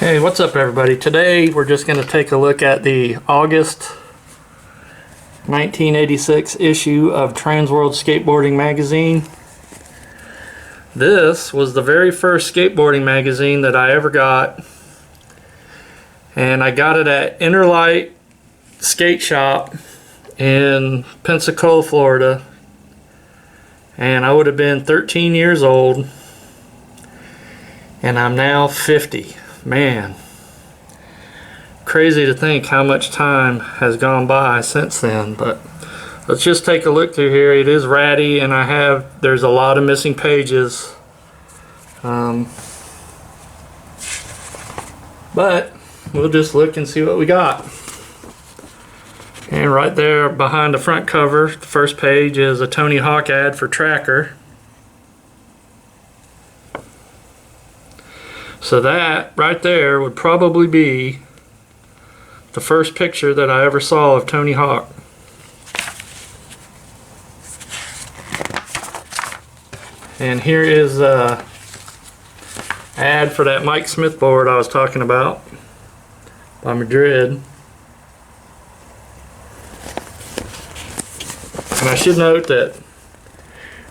Hey, what's up everybody? Today we're just going to take a look at the August 1986 issue of Transworld Skateboarding magazine. This was the very first skateboarding magazine that I ever got, and I got it at Interlight Skate Shop in Pensacola, Florida, and I would have been 13 years old, and I'm now 50. Man, crazy to think how much time has gone by since then. But let's just take a look through here. It is ratty, and there's a lot of missing pages, but we'll just look and see what we got. And right there behind the front cover, the first page, is a Tony Hawk ad for Tracker. So that right there would probably be the first picture that I ever saw of Tony Hawk. And here is an ad for that Mike Smith board I was talking about by Madrid. And I should note that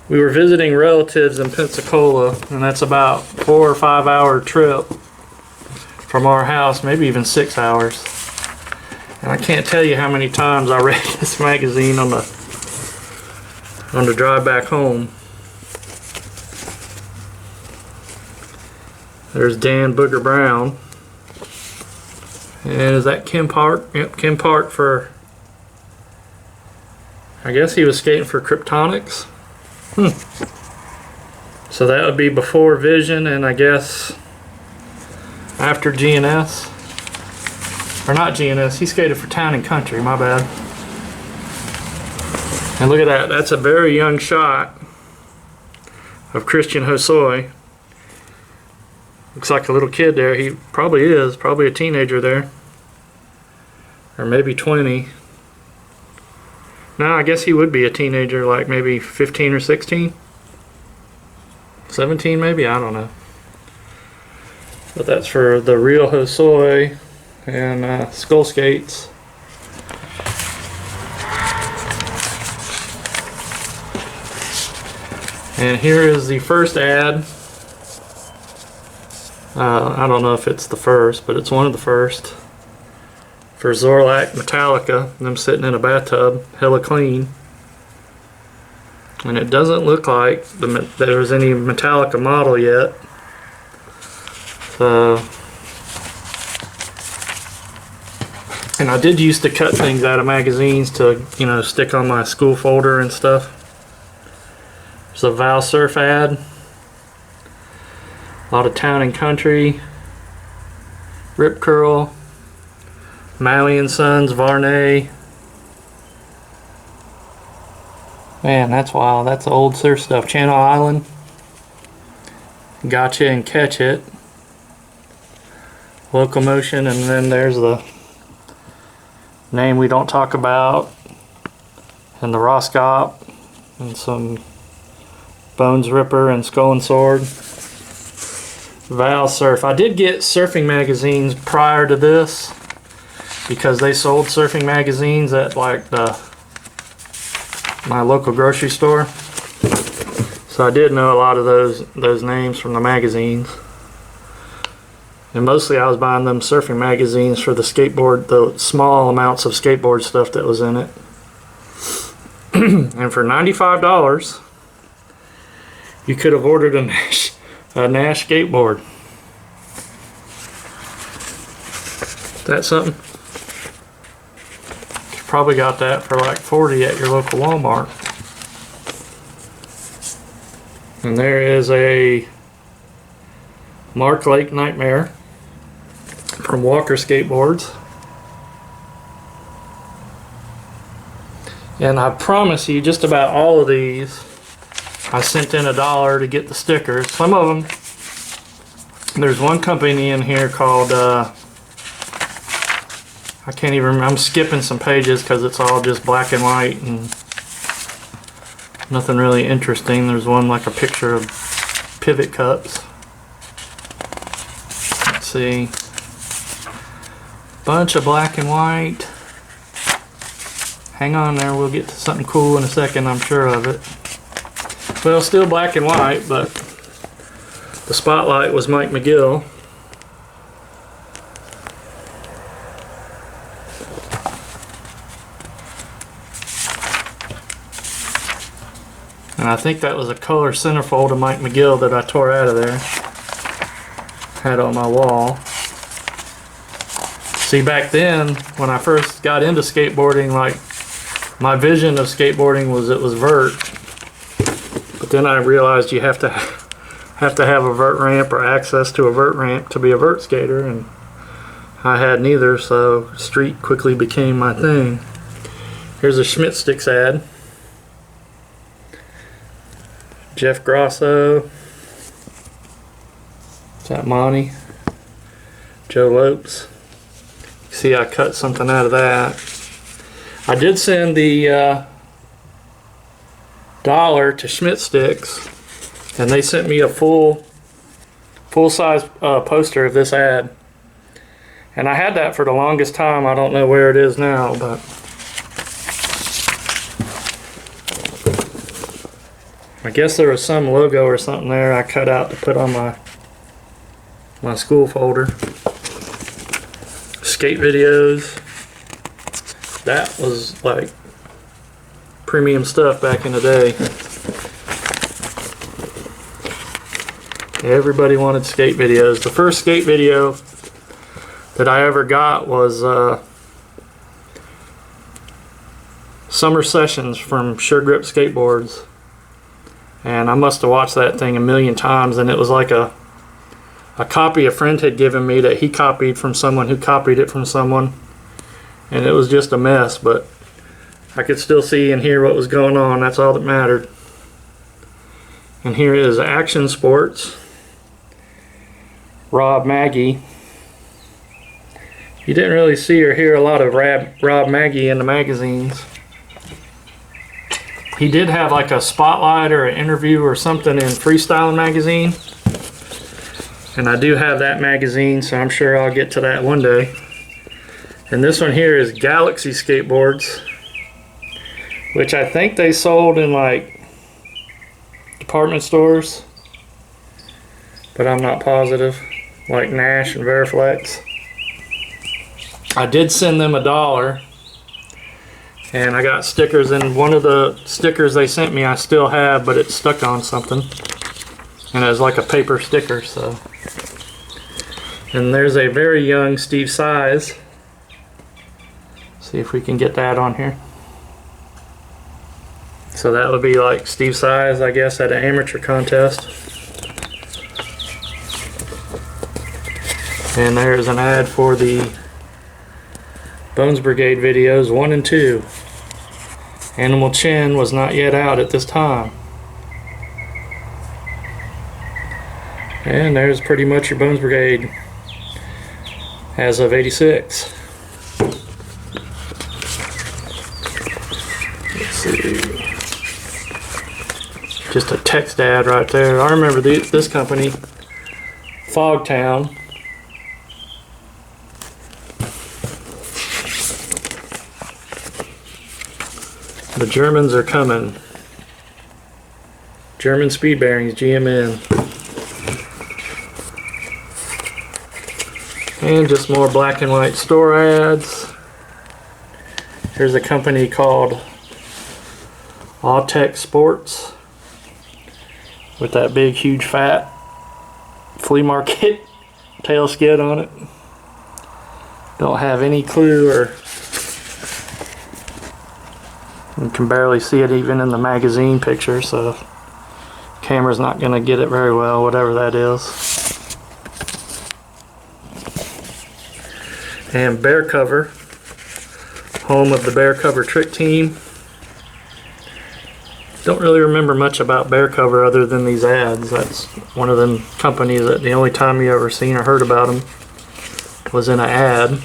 we were visiting relatives in Pensacola, and that's about 4 or 5 hour trip from our house, maybe even 6 hours. And I can't tell you how many times I read this magazine on the drive back home. There's Dan Booger Brown. And is that Kim Park? Yep, Kim Park for, I guess he was skating for Kryptonics. So that would be before Vision, and I guess after GNS. Or not GNS, he skated for Town and Country, my bad. And look at that, that's a very young shot of Christian Hosoi. Looks like a little kid there. He probably is, probably a teenager there. Or maybe 20. No, I guess he would be a teenager, like maybe 15 or 16. 17 maybe, I don't know. But that's for the real Hosoi and Skull Skates. And here is the first ad. I don't know if it's the first, but it's one of the first. For Zorlak Metallica, them sitting in a bathtub, hella clean. And it doesn't look like there's any Metallica model yet. So, and I did used to cut things out of magazines to, you know, stick on my school folder and stuff. There's a Val Surf ad. A lot of Town and Country. Rip Curl. Malley and Sons, Varney. Man, that's wild. That's old surf stuff. Channel Island. Gotcha and Catch It. Locomotion, and then there's the name we don't talk about. And the Roscop. And some Bones Ripper and Skull and Sword. Val Surf. I did get surfing magazines prior to this, because they sold surfing magazines at like my local grocery store. So I did know a lot of those names from the magazines. And mostly I was buying them surfing magazines for the skateboard, the small amounts of skateboard stuff that was in it. And for $95, you could have ordered a Nash skateboard. That's something. Probably got that for like $40 at your local Walmart. And there is a Mark Lake Nightmare from Walker Skateboards. And I promise you, just about all of these, I sent in $1 to get the stickers. Some of them, there's one company in here called I can't even remember. I'm skipping some pages because it's all just black and white and nothing really interesting. There's one like a picture of pivot cups. Let's see. bunch of black and white. Hang on there, we'll get to something cool in a second, I'm sure of it. Well, still black and white, but the spotlight was Mike McGill. And I think that was a color centerfold of Mike McGill that I tore out of there. Had on my wall. See, back then, when I first got into skateboarding, like, my vision of skateboarding was it was vert. But then I realized you have to have a vert ramp or access to a vert ramp to be a vert skater, and I had neither, so street quickly became my thing. Here's a Schmidt Sticks ad. Jeff Grosso. Is that Monty? Joe Lopes. See, I cut something out of that. I did send the dollar to Schmidt Sticks, and they sent me a full-size poster of this ad. And I had that for the longest time. I don't know where it is now, but I guess there was some logo or something there I cut out to put on my school folder. Skate videos. That was like premium stuff back in the day. Everybody wanted skate videos. The first skate video that I ever got was Summer Sessions from Sure Grip Skateboards. And I must have watched that thing a million times, and it was like a copy a friend had given me that he copied from someone who copied it from someone. And it was just a mess, but I could still see and hear what was going on. That's all that mattered. And here is Action Sports. Rob Maggie. You didn't really see or hear a lot of Rob Maggie in the magazines. He did have like a spotlight or an interview or something in Freestyle magazine. And I do have that magazine, so I'm sure I'll get to that one day. And this one here is Galaxy Skateboards, which I think they sold in like department stores, but I'm not positive, like Nash and Veriflex. I did send them $1, and I got stickers, and one of the stickers they sent me I still have, but it's stuck on something, and it's like a paper sticker. So, and there's a very young Steve Size. See if we can get that on here. So that would be like Steve Size, I guess, at an amateur contest. And there's an ad for the Bones Brigade videos 1 and 2. Animal Chin was not yet out at this time. And there's pretty much your Bones Brigade as of '86. Just a text ad right there. I remember this company, Fogtown. The Germans are coming. German Speed Bearings, GMN. And just more black and white store ads. Here's a company called Autech Sports, with that big, huge, fat flea market tail skid on it. Don't have any clue, or you can barely see it even in the magazine picture, so camera's not going to get it very well, whatever that is. And Bear Cover, home of the Bear Cover Trick Team. Don't really remember much about Bear Cover other than these ads. That's one of them companies that the only time you ever seen or heard about them was in an ad.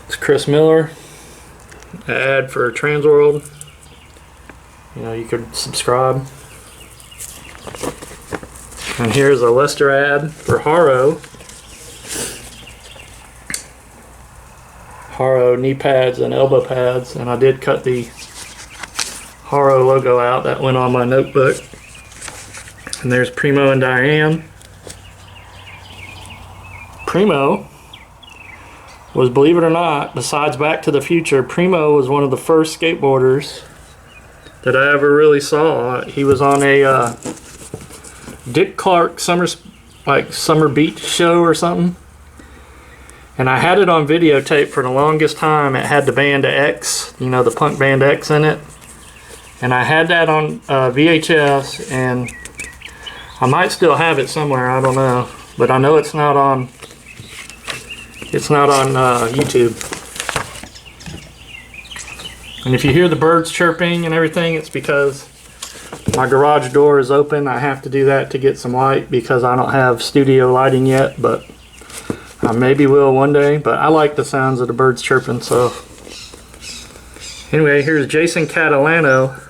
It's Chris Miller, an ad for Transworld. You know, you could subscribe. And here's a Lester ad for Haro. Haro knee pads and elbow pads, and I did cut the Haro logo out. That went on my notebook. And there's Primo and Diane. Primo was, believe it or not, besides Back to the Future, Primo was one of the first skateboarders that I ever really saw. He was on a Dick Clark summer beach show or something. And I had it on videotape for the longest time. It had the band X, you know, the punk band X in it. And I had that on VHS, and I might still have it somewhere, I don't know. But I know it's not on YouTube. And if you hear the birds chirping and everything, it's because my garage door is open. I have to do that to get some light because I don't have studio lighting yet, but I maybe will one day. But I like the sounds of the birds chirping. So anyway, here's Jason Catalano.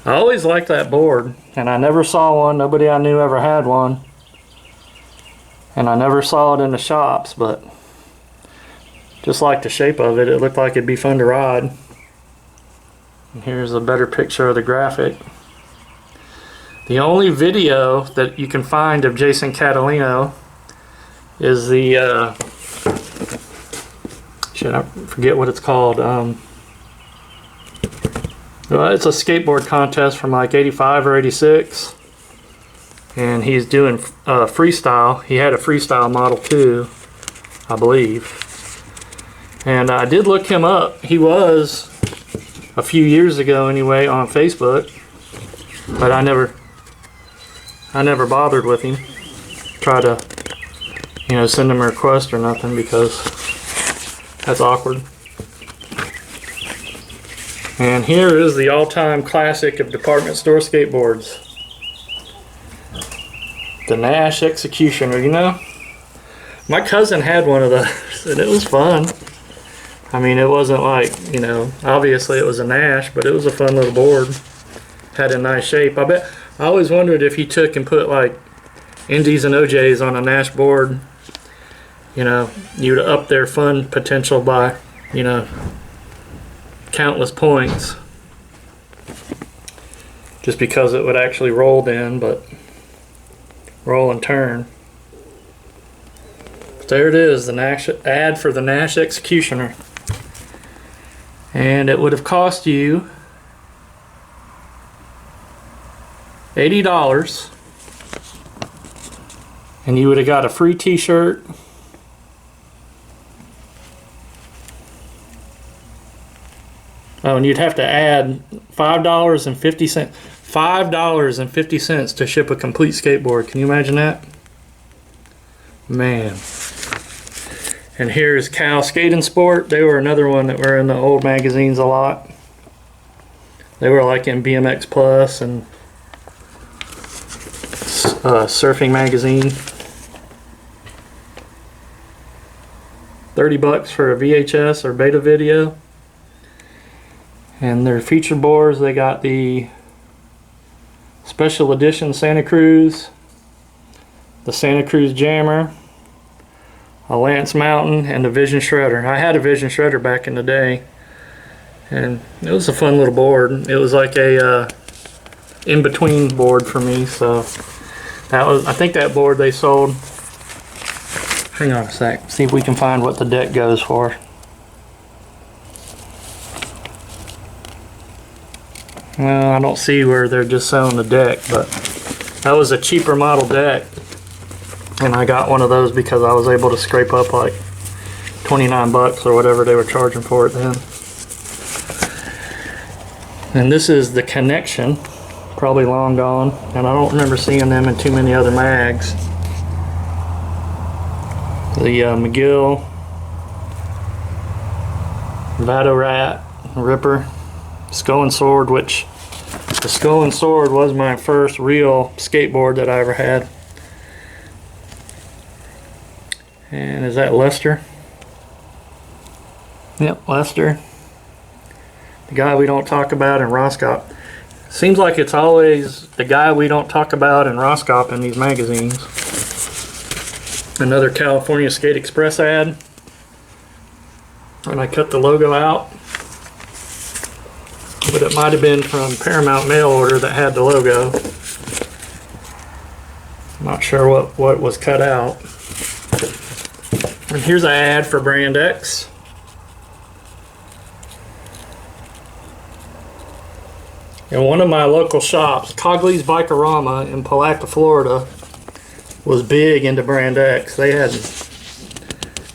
I always liked that board, and I never saw one. Nobody I knew ever had one. And I never saw it in the shops, but just like the shape of it, it looked like it'd be fun to ride. And here's a better picture of the graphic. The only video that you can find of Jason Catalano is the, shit, I forget what it's called. Well, it's a skateboard contest from like 85 or 86. And he's doing freestyle. He had a freestyle model too, I believe. And I did look him up. He was, a few years ago anyway, on Facebook. But I never bothered with him. Try to, you know, send him a request or nothing because that's awkward. And here is the all-time classic of department store skateboards. The Nash Executioner, you know? My cousin had one of those, and it was fun. I mean, it wasn't like, you know, obviously it was a Nash, but it was a fun little board. Had a nice shape. I always wondered if he took and put like Indies and OJs on a Nash board, you know, you'd up their fun potential by, you know, countless points. Just because it would actually roll then, but roll and turn. But there it is, the Nash ad for the Nash Executioner. And it would have cost you $80. And you would have got a free t-shirt. Oh, and you'd have to add $5.50. $5.50 to ship a complete skateboard. Can you imagine that? Man. And here's Cal Skate and Sport. They were another one that were in the old magazines a lot. They were like in BMX Plus and Surfing Magazine. $30 for a VHS or beta video. And their feature boards, they got the Special Edition Santa Cruz, the Santa Cruz Jammer, a Lance Mountain, and the Vision Shredder. I had a Vision Shredder back in the day, and it was a fun little board. It was like a in-between board for me, so that was, I think that board they sold. Hang on a sec, see if we can find what the deck goes for. Well, I don't see where they're just selling the deck, but that was a cheaper model deck. And I got one of those because I was able to scrape up like 29 bucks or whatever they were charging for it then. And this is the Connection, probably long gone, and I don't remember seeing them in too many other mags. The McGill, Vado Rat, Ripper, Skull and Sword, which the Skull and Sword was my first real skateboard that I ever had. And is that Lester? Yep, Lester. The guy we don't talk about in Roscop. Seems like it's always the guy we don't talk about in Roscop in these magazines. Another California Skate Express ad. and I cut the logo out. But it might have been from Paramount mail order that had the logo. Not sure what was cut out. And here's an ad for Brand X. And one of my local shops, Cogley's Bikerama in Palatka, Florida, was big into Brand X. They had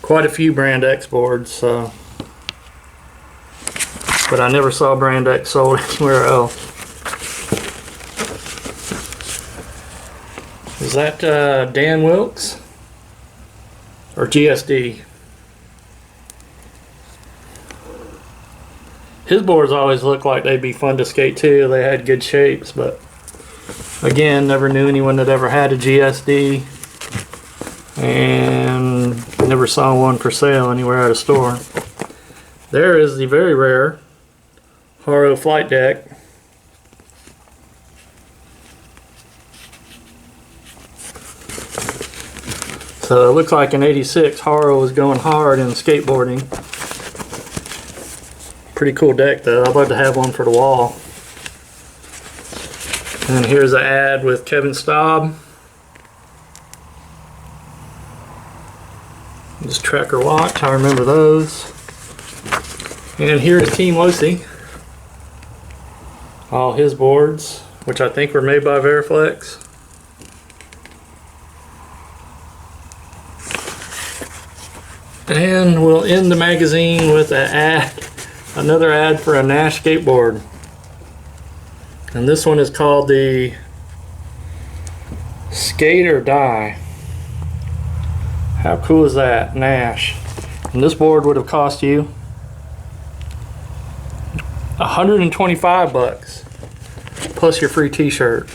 quite a few Brand X boards, but I never saw Brand X sold anywhere else. Is that Dan Wilkes or GSD? His boards always looked like they'd be fun to skate too. They had good shapes, but again, never knew anyone that ever had a GSD, and never saw one for sale anywhere at a store. There is the very rare Haro flight deck. So it looks like in '86 Haro was going hard in skateboarding. Pretty cool deck though. I'd love to have one for the wall. And here's an ad with Kevin Staub. This Tracker watch, I remember those. And here's Team Losi. All his boards, which I think were made by Veriflex. And we'll end the magazine with an ad, another ad for a Nash skateboard. And this one is called the Skate or Die. How cool is that? Nash. And this board would have cost you $125 plus your free t-shirt.